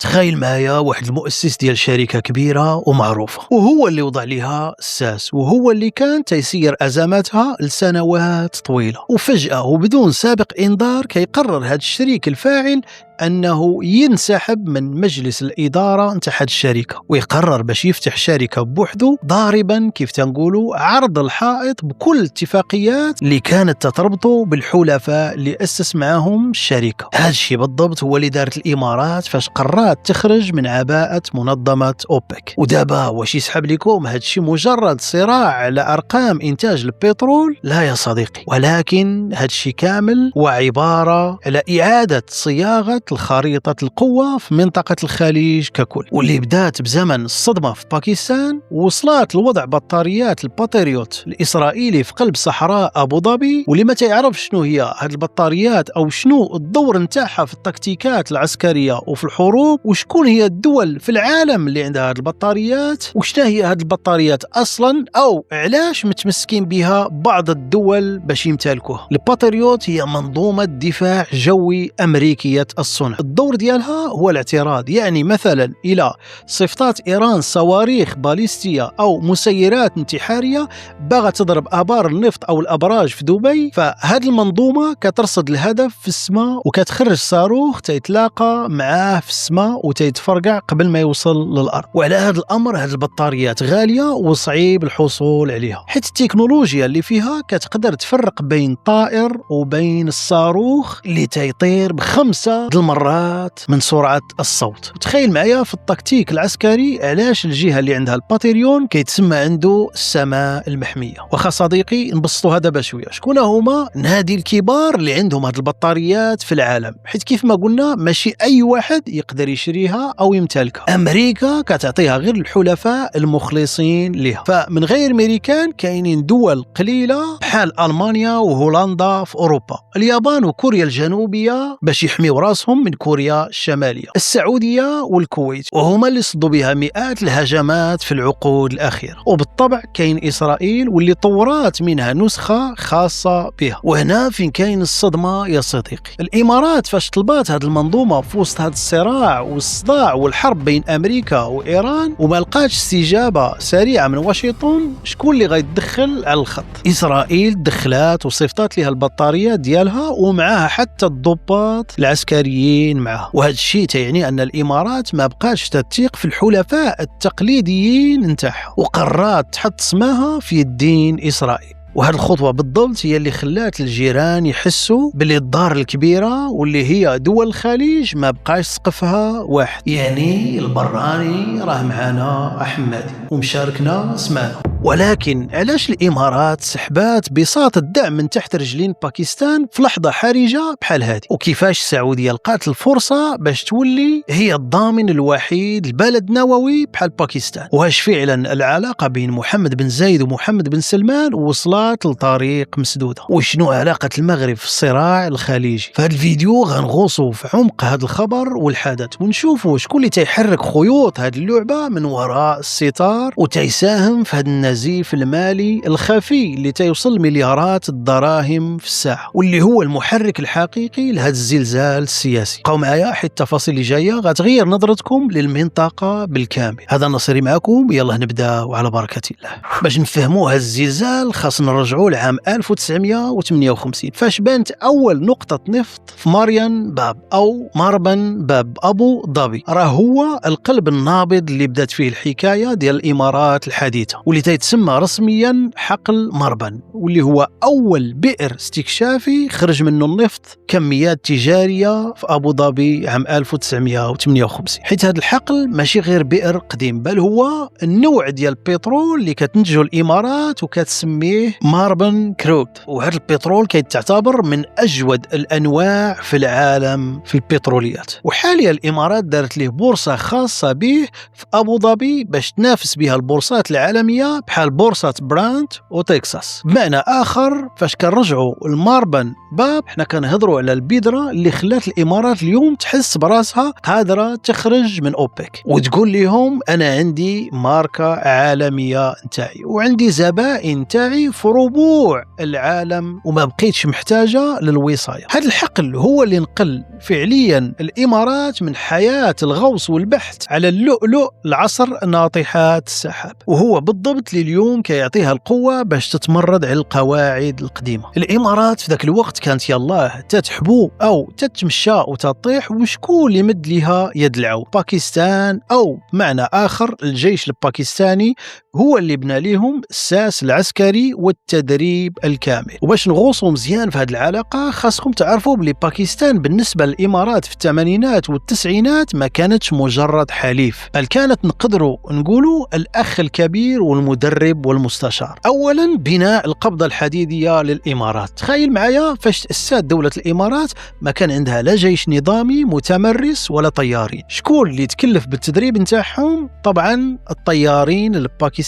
تخيل معايا واحد المؤسس ديال شركة كبيرة ومعروفة، وهو اللي وضع ليها الساس، وهو اللي كان تيسير أزماتها لسنوات طويلة، وفجأة وبدون سابق إنذار كيقرر هذا الشريك الفاعل أنه ينسحب من مجلس الإدارة نتاع هذه الشركة، ويقرر باش يفتح شركة بوحده، ضاربا كيف تنقولوا عرض الحائط بكل الاتفاقيات اللي كانت تتربطه بالحلفاء اللي أسس معهم الشركة. هذا الشيء بالضبط هو اللي دارت الإمارات فاش قررت تخرج من عباءة منظمة أوبك. ودابا واش يسحب لكم هذا الشيء مجرد صراع على أرقام إنتاج البترول؟ لا يا صديقي، ولكن هذا الشيء كامل وعبارة على إعادة صياغة الخريطة القوة في منطقة الخليج ككل، واللي بدات بزمن الصدمة في باكستان ووصلت لوضع بطاريات الباتريوت الإسرائيلي في قلب صحراء أبو ظبي. واللي ما تعرف شنو هي هذه البطاريات أو شنو الدور نتاعها في التكتيكات العسكرية وفي الحروب، وشكون هي الدول في العالم اللي عندها هذه البطاريات، وشنا هي هذه البطاريات أصلا، أو علاش متمسكين بها بعض الدول باش يمتلكوها. الباتريوت هي منظومة دفاع جوي أمريكية الصنع. الدور ديالها هو الاعتراض، يعني مثلا إلى صفات إيران صواريخ باليستية أو مسيرات انتحارية باغا تضرب آبار النفط أو الأبراج في دبي، فهذه المنظومة كترصد الهدف في السماء وكتخرج صاروخ تيتلاقى معاه في السماء وتيتفرقع قبل ما يوصل للأرض. وعلى هذا الأمر هذه البطاريات غالية وصعيب الحصول عليها، حيث التكنولوجيا اللي فيها كتقدر تفرق بين طائر وبين الصاروخ اللي تيطير ب5 المرات من سرعة الصوت. تخيل معايا في التكتيك العسكري علاش الجهة اللي عندها الباتريون كيتسمى عنده السماء المحمية. وخا صديقي نبسطوا هذا بشوية، شكون هما نادي الكبار اللي عندهم هذه البطاريات في العالم، حيث كيف ما قلنا ماشي أي واحد يقدر يشريها أو يمتلكها. أمريكا كتعطيها غير الحلفاء المخلصين لها، فمن غير أمريكان كاينين دول قليلة بحال ألمانيا وهولندا في أوروبا، اليابان وكوريا الجنوبية باش يحميو راسهم من كوريا الشمالية، السعودية والكويت، وهما اللي صدوا بها مئات الهجمات في العقود الأخيرة. وبالطبع كاين إسرائيل واللي طورات منها نسخة خاصة بها. وهنا فين كاين الصدمة يا صديقي، الإمارات فاش طلبات هذه المنظومة في وسط هذا الصراع والصداع والحرب بين أمريكا وإيران وما لقاتش استجابة سريعة من واشنطن، شكون اللي غيتدخل على الخط؟ إسرائيل دخلات وصيفطات لها البطاريات ديالها ومعها حتى الضباط العسكريين معها. وهذا الشيء تعني أن الإمارات ما بقاش تثق في الحلفاء التقليديين نتاعها، وقررت تحط سماها في الدين إسرائيل. وهذه الخطوة بالضبط هي اللي خلات الجيران يحسوا باللي الدار الكبيرة واللي هي دول الخليج ما بقاش سقفها واحد، يعني البراني راه معنا أحمدي ومشاركنا سمانا. ولكن علاش الإمارات سحبات بساط الدعم من تحت رجلين باكستان في لحظة حرجة بحال هذه؟ وكيفاش السعودية لقات الفرصة باش تولي هي الضامن الوحيد لبلد نووي بحال باكستان؟ وهاش فعلا العلاقة بين محمد بن زايد ومحمد بن سلمان وصلت لطريق مسدودة؟ وشنو علاقة المغرب في الصراع الخليجي؟ في هذا الفيديو غنغوصوا في عمق هذا الخبر والحدث ونشوفوا شكون اللي تيحرك خيوط هذه اللعبة من وراء الستار وتيساهم في هذا النزيف المالي الخفي اللي تيوصل مليارات الدراهم في الساعة، واللي هو المحرك الحقيقي لهذا الزلزال السياسي. بقاو معايا حيت التفاصيل اللي جايه غتغير نظرتكم للمنطقة بالكامل. هذا النصري معكم، يلا نبدا وعلى بركة الله. باش نفهموا هذا الزلزال خاص نرجعوا لعام 1958 فاش بانت أول نقطة نفط في ماريان باب أو ماربن باب أبو ظبي. راه هو القلب النابض اللي بدات فيه الحكاية ديال الإمارات الحديثة، واللي تسمى رسميا حقل مربن، واللي هو أول بئر استكشافي خرج منه النفط كميات تجارية في أبو ظبي عام 1958. حيث هذا الحقل ماشي غير بئر قديم، بل هو النوع ديال البترول اللي كتنتجه الإمارات وكتسميه ماربن كرود. وهذا البترول كيتعتبر من أجود الأنواع في العالم في البتروليات. وحاليا الإمارات دارت له بورصة خاصة به في أبو ظبي باش تنافس بها البورصات العالمية بحال بورصة برانت وتكساس. بمعنى آخر فاش كنرجعوا الماربن باب حنا كنهضروا على البذرة اللي خلات الإمارات اليوم تحس براسها قادرة تخرج من أوبك وتقول لهم أنا عندي ماركة عالمية نتاعي وعندي زبائن نتاعي في ربوع العالم وما بقيتش محتاجة للوصاية. هذا الحقل هو اللي نقل فعليا الإمارات من حياة الغوص والبحث على اللؤلؤ العصر ناطحات السحاب، وهو بالضبط لليوم كيعطيها القوة باش تتمرد على القواعد القديمة. الإمارات في ذاك الوقت كانت يلاه تتحبو أو تتمشى وتطيح وشكون اللي مد لها يد العون؟ باكستان، أو بمعنى آخر الجيش الباكستاني هو اللي بنى ليهم الساس العسكري والتدريب الكامل. وباش نغوصوا مزيان في هذه العلاقة خاصكم تعرفوا بلي باكستان بالنسبة للإمارات في الثمانينات والتسعينات ما كانتش مجرد حليف، بل كانت نقدروا نقولوا الأخ الكبير والمدرب والمستشار. أولا بناء القبضة الحديدية للإمارات. تخيل معايا فاش تأسست دولة الإمارات ما كان عندها لا جيش نظامي متمرس ولا طيارين. شكون اللي تكلف بالتدريب نتاعهم؟ طبعا الطيارين الباكستانيين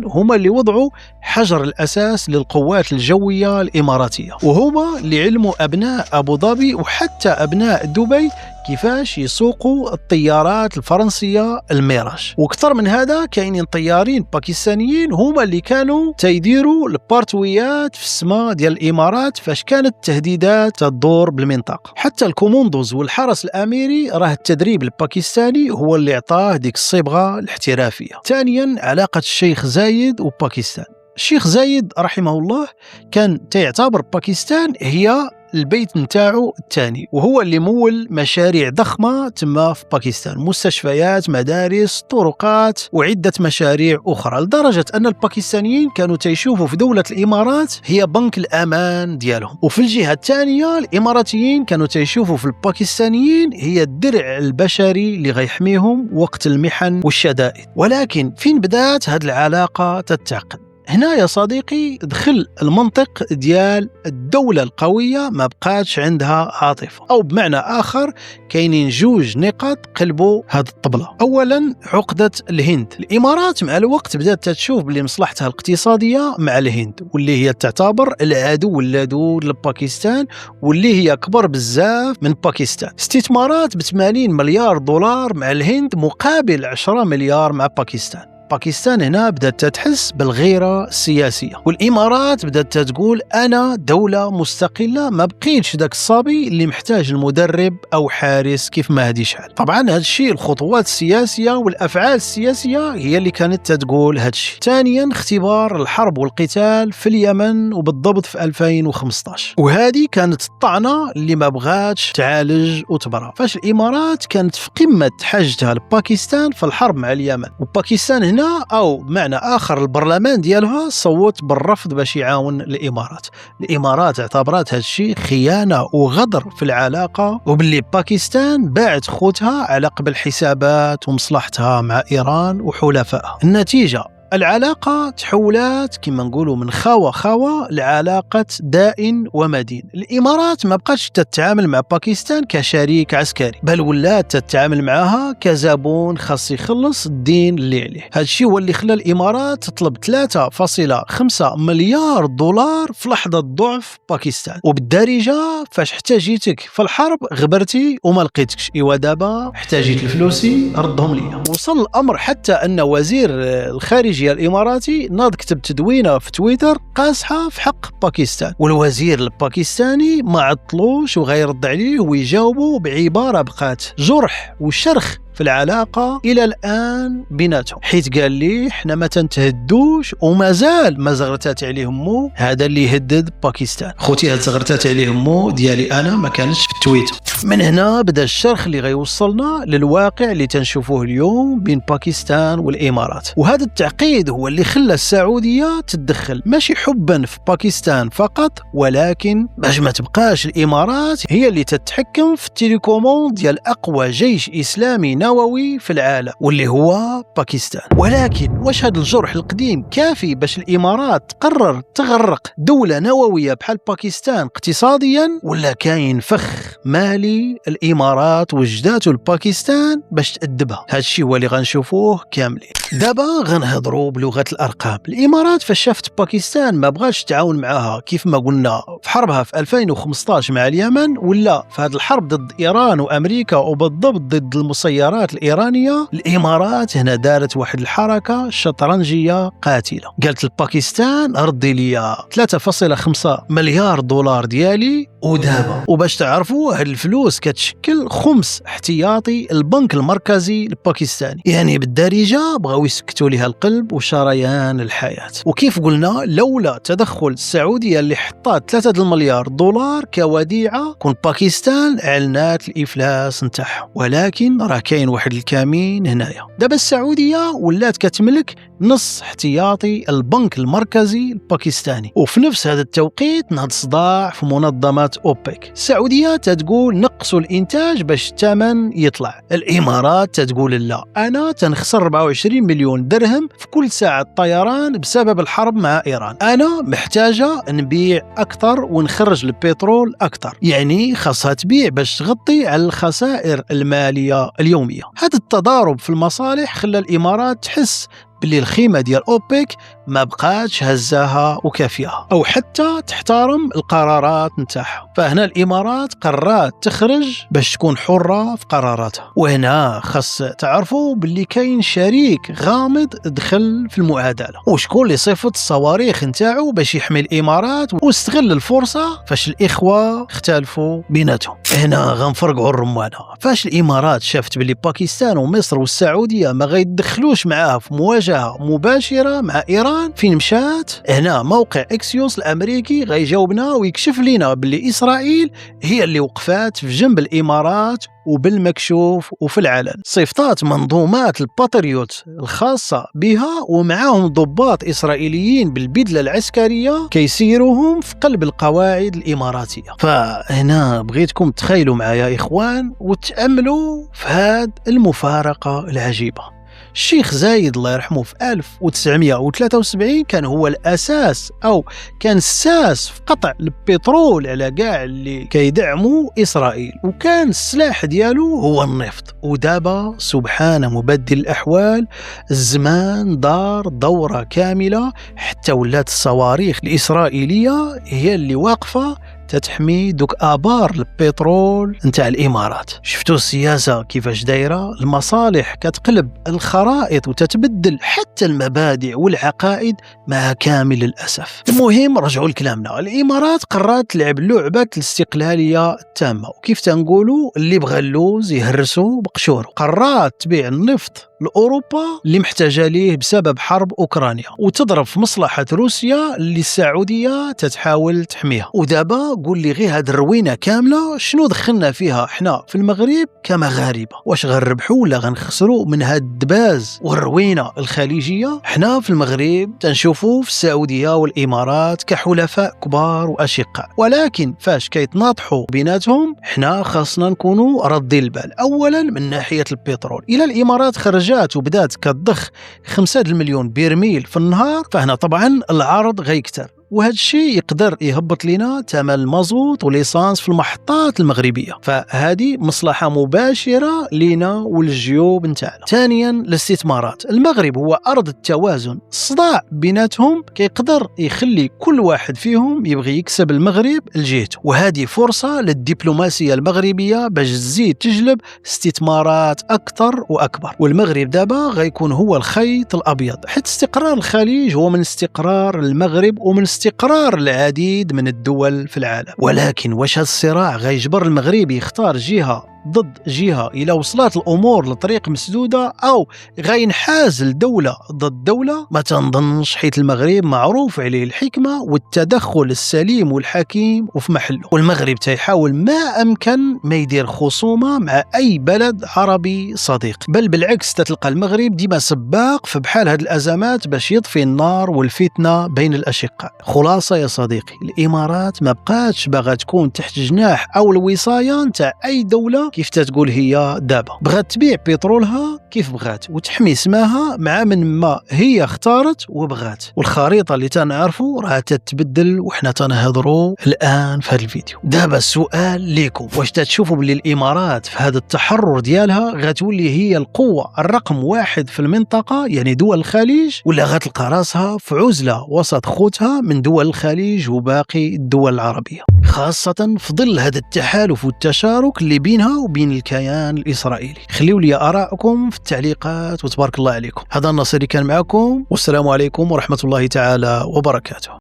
هما اللي وضعوا حجر الأساس للقوات الجوية الإماراتية، وهما اللي علموا أبناء أبو ظبي وحتى أبناء دبي كيفاش يسوقوا الطيارات الفرنسية الميراج. وكثر من هذا كاينين طيارين باكستانيين هما اللي كانوا تيديروا البارتويات في السماء ديال الإمارات فاش كانت التهديدات تدور بالمنطقة. حتى الكوموندوز والحرس الأميري راه التدريب الباكستاني هو اللي عطاه ديك الصبغة الاحترافية. ثانيا علاقة الشيخ زايد وباكستان. الشيخ زايد رحمه الله كان تعتبر باكستان هي البيت نتاعو الثاني، وهو اللي مول مشاريع ضخمة تما في باكستان، مستشفيات، مدارس، طرقات وعدة مشاريع أخرى، لدرجة أن الباكستانيين كانوا تيشوفوا في دولة الإمارات هي بنك الأمان ديالهم. وفي الجهة الثانية الإماراتيين كانوا تيشوفوا في الباكستانيين هي الدرع البشري اللي غيحميهم وقت المحن والشدائد. ولكن فين بدأت هذه العلاقة تتعقد؟ هنا يا صديقي دخل المنطق ديال الدولة القوية ما بقاتش عندها عاطفة، أو بمعنى آخر كاينين جوج نقاط قلبوا هذه الطبلة. أولا عقدة الهند. الإمارات مع الوقت بدأت تشوف بلي مصلحتها الاقتصادية مع الهند، واللي هي تعتبر العدو اللدود لباكستان، واللي هي كبر بزاف من باكستان. استثمارات ب80 مليار دولار مع الهند مقابل 10 مليار مع باكستان. باكستان هنا بدأت تحس بالغيرة السياسية، والإمارات بدأت تقول أنا دولة مستقلة، ما بقيتش داك الصبي اللي محتاج المدرب أو حارس كيف ما هدي شحال. طبعا هذا الشيء الخطوات السياسية والأفعال السياسية هي اللي كانت تقول هذا الشيء. ثانيا اختبار الحرب والقتال في اليمن وبالضبط في 2015، وهذه كانت الطعنة اللي ما بغاتش تعالج وتبرى. فاش الإمارات كانت في قمة حاجتها لباكستان في الحرب مع اليمن، وباكستان هنا أو بمعنى آخر البرلمان ديالها صوت بالرفض باش يعاون الإمارات. الإمارات اعتبرت هذا الشيء خيانة وغدر في العلاقة، وباللي باكستان باعت خوتها على قبل حسابات ومصلحتها مع إيران وحلفائها. النتيجة العلاقة تحولات كما نقولوا من خاوة لعلاقة دائن ومدين. الإمارات ما بقاتش تتعامل مع باكستان كشريك عسكري، بل ولات تتعامل معها كزبون خاص يخلص الدين اللي عليه. هذا الشيء هو اللي خلى الإمارات تطلب 3.5 مليار دولار في لحظة ضعف باكستان، وبالدارجة فاش احتاجيتك في الحرب غبرتي وما لقيتكش، إيوا دابا احتاجيت الفلوسي ردهم لي. وصل الأمر حتى أن وزير الخارجية الإماراتي ناض كتب تدوينة في تويتر قاصحة في حق باكستان، والوزير الباكستاني ما عطلوش وغيرد عليه ويجاوبه بعبارة بقات جرح وشرخ في العلاقة إلى الآن بيناتهم، حيث قال لي احنا ما تنتهدوش وما زال ما زغرتات عليه مو هذا اللي يهدد باكستان. خوتي هاد زغرتات عليه مو ديالي أنا ما كانش في تويتر. من هنا بدأ الشرخ اللي غيوصلنا للواقع اللي تنشوفوه اليوم بين باكستان والإمارات. وهذا التعقيد هو اللي خلى السعودية تتدخل، ماشي حبا في باكستان فقط، ولكن باش ما تبقاش الإمارات هي اللي تتحكم في التليكوموند ديال أقوى جيش إسلامي نووي في العالم واللي هو باكستان. ولكن واش هذا الجرح القديم كافي باش الإمارات تقرر تغرق دولة نووية بحال باكستان اقتصاديا، ولا كاين فخ مالي الإمارات وجداتو لباكستان باش تأدبها؟ هذا الشيء هو اللي غنشوفوه كاملين. دابا غنهضروا بلغة الأرقام. الإمارات فاش شافت باكستان ما بغاش تعاون معها كيف ما قلنا في حربها في 2015 مع اليمن، ولا في هذه الحرب ضد إيران وأمريكا وبالضبط ضد المسيرات الإيرانية. الإمارات هنا دارت واحد الحركة شطرنجية قاتلة، قالت لباكستان ردي لي 3.5 مليار دولار ديالي ودابا. وباش تعرفوا هاد الفلوس كتشكل خمس احتياطي البنك المركزي الباكستاني، يعني بالدارجة بغاو يسكتوا لها القلب وشريان الحياة. وكيف قلنا لولا تدخل السعودية اللي حطات 3 مليار دولار كوديعة كون باكستان اعلنات الإفلاس نتاعها. ولكن راه كاين واحد الكمين هنايا. دابا السعودية ولات كتملك نص احتياطي البنك المركزي الباكستاني، وفي نفس هذا التوقيت نهض صداع في منظمة أوبك. السعودية تتقول نقصوا الإنتاج باش الثمن يطلع، الإمارات تتقول لا أنا تنخسر 24 مليون درهم في كل ساعة طيران بسبب الحرب مع إيران، أنا محتاجة نبيع أكثر ونخرج البترول أكثر، يعني خاصها تبيع باش تغطي على الخسائر المالية اليومية. هذا التضارب في المصالح خلى الإمارات تحس باللي الخيمة ديال أوبك ما بقاتش هزاها وكافيها أو حتى تحترم القرارات نتاعها. فهنا الإمارات قررت تخرج باش تكون حرة في قراراتها. وهنا خاص تعرفوا باللي كاين شريك غامض دخل في المعادلة، وشكون اللي صيفط الصواريخ نتاعو باش يحمي الإمارات واستغل الفرصة فاش الإخوة اختلفوا بيناتهم. هنا غنفرقعوا الرمانة. فاش الإمارات شافت باللي باكستان ومصر والسعودية ما غيدخلوش معاها في مواجهة مباشرة مع إيران، فين مشات؟ هنا موقع إكسيوس الأمريكي غيجاوبنا ويكشف لنا باللي إسرائيل هي اللي وقفات في جنب الإمارات وبالمكشوف وفي العلن. صيفطات منظومات الباتريوت الخاصة بها ومعاهم ضباط إسرائيليين بالبدلة العسكرية كيسيروهم في قلب القواعد الإماراتية. فهنا بغيتكم تخيلوا معايا إخوان وتأملوا في هاد المفارقة العجيبة. الشيخ زايد الله يرحمه في 1973 كان هو الأساس أو كان الساس في قطع البترول على كاع اللي كيدعموا إسرائيل، وكان السلاح ديالو هو النفط. ودابا سبحان مبدل الأحوال الزمان دار دورة كاملة حتى ولات الصواريخ الإسرائيلية هي اللي واقفة تتحمي دوك آبار البترول نتاع الإمارات. شفتوا السياسة كيفاش دايرة؟ المصالح كتقلب الخرائط وتتبدل حتى المبادئ والعقائد مع كامل الأسف. المهم رجعوا لكلامنا. الإمارات قررت تلعب لعبة الاستقلالية التامة، وكيف تنقولوا اللي بغى اللوز يهرسوا بقشوره. قررت تبيع النفط لأوروبا اللي محتاجة ليه بسبب حرب أوكرانيا، وتضرب في مصلحة روسيا اللي السعودية تتحاول تحميها. ودابا قول لي غير هاد الروينة كاملة شنو دخلنا فيها احنا في المغرب كمغاربة؟ واش غنربحوا ولا غنخسروا من هاد الدباز والروينة الخليجية؟ احنا في المغرب تنشوفوا في السعودية والإمارات كحلفاء كبار وأشقاء، ولكن فاش كيتناطحوا بيناتهم احنا خاصنا نكونوا ردي البال. أولا من ناحية البترول، إلى الإمارات خرجات وبدات كتضخ 5 مليون برميل في النهار، فهنا طبعا العرض غيكتر، وهذا الشيء يقدر يهبط لنا ثمن المازوت وليسانس في المحطات المغربيه، فهذه مصلحه مباشره لنا والجيوب نتاعنا. ثانيا الاستثمارات. المغرب هو ارض التوازن، الصداع بيناتهم كيقدر يخلي كل واحد فيهم يبغي يكسب المغرب لجهته، وهذه فرصه للدبلوماسيه المغربيه باش تزيد تجلب استثمارات اكثر واكبر. والمغرب دابا غيكون هو الخيط الابيض، حيت استقرار الخليج هو من استقرار المغرب ومن استقرار العديد من الدول في العالم. ولكن واش هذا الصراع غيجبر المغرب يختار جهة ضد جهة إلى وصلت الأمور لطريق مسدودة، أو غينحاز الدولة ضد دولة؟ ما تنظنش، حيث المغرب معروف عليه الحكمة والتدخل السليم والحكيم وفي محله. والمغرب تيحاول ما أمكن ما يدير خصومة مع أي بلد عربي صديق، بل بالعكس تتلقى المغرب ديما سباق في بحال هذه الأزمات باش يطفي النار والفتنة بين الأشقاء. خلاصة يا صديقي، الإمارات ما بقاتش باغا تكون تحت جناح أو الوصاية نتاع أي دولة كيف تتقول هي دابا، بغات تبيع بترولها كيف بغات وتحمي سماها مع من ما هي اختارت وبغات. والخريطه اللي تنعرفوا راه تتبدل وحنا تنهضروا الان في هذا الفيديو. دابا السؤال ليكم، واش تتشوفوا باللي الامارات في هذا التحرر ديالها غتولي هي القوه الرقم 1 في المنطقه، يعني دول الخليج، ولا غتلقى راسها في عزله وسط خوتها من دول الخليج وباقي الدول العربيه، خاصه في ظل هذا التحالف والتشارك اللي بينها وبين الكيان الاسرائيلي؟ خليوا لي ارائكم في التعليقات وتبارك الله عليكم. هذا النصيري كان معكم، والسلام عليكم ورحمه الله تعالى وبركاته.